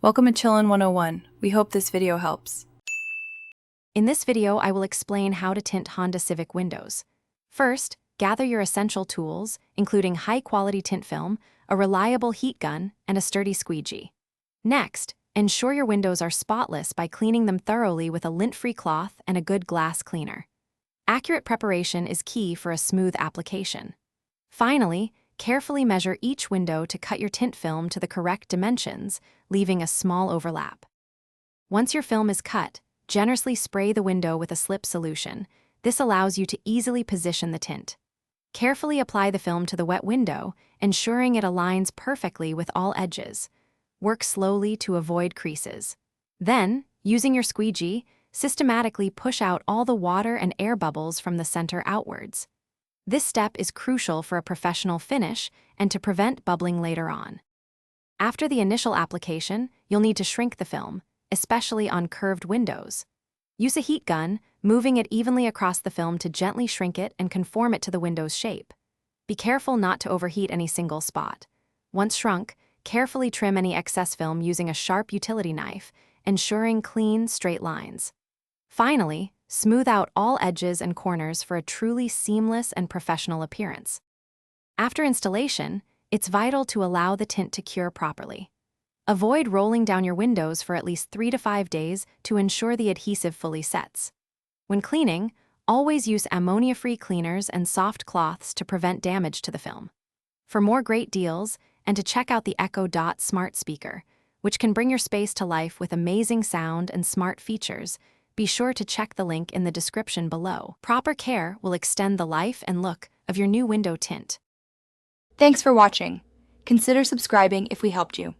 Welcome to Chillin' 101. We hope this video helps. In this video, I will explain how to tint Honda Civic windows. First, gather your essential tools, including high-quality tint film, a reliable heat gun, and a sturdy squeegee. Next, ensure your windows are spotless by cleaning them thoroughly with a lint-free cloth and a good glass cleaner. Accurate preparation is key for a smooth application. Finally, carefully measure each window to cut your tint film to the correct dimensions, leaving a small overlap. Once your film is cut, generously spray the window with a slip solution. This allows you to easily position the tint. Carefully apply the film to the wet window, ensuring it aligns perfectly with all edges. Work slowly to avoid creases. Then, using your squeegee, systematically push out all the water and air bubbles from the center outwards. This step is crucial for a professional finish and to prevent bubbling later on. After the initial application, you'll need to shrink the film, especially on curved windows. Use a heat gun, moving it evenly across the film to gently shrink it and conform it to the window's shape. Be careful not to overheat any single spot. Once shrunk, carefully trim any excess film using a sharp utility knife, ensuring clean, straight lines. Finally, smooth out all edges and corners for a truly seamless and professional appearance. After installation, it's vital to allow the tint to cure properly. Avoid rolling down your windows for at least 3 to 5 days to ensure the adhesive fully sets. When cleaning, always use ammonia-free cleaners and soft cloths to prevent damage to the film. For more great deals, and to check out the Echo Dot smart speaker, which can bring your space to life with amazing sound and smart features, be sure to check the link in the description below. Proper care will extend the life and look of your new window tint. Thanks for watching. Consider subscribing if we helped you.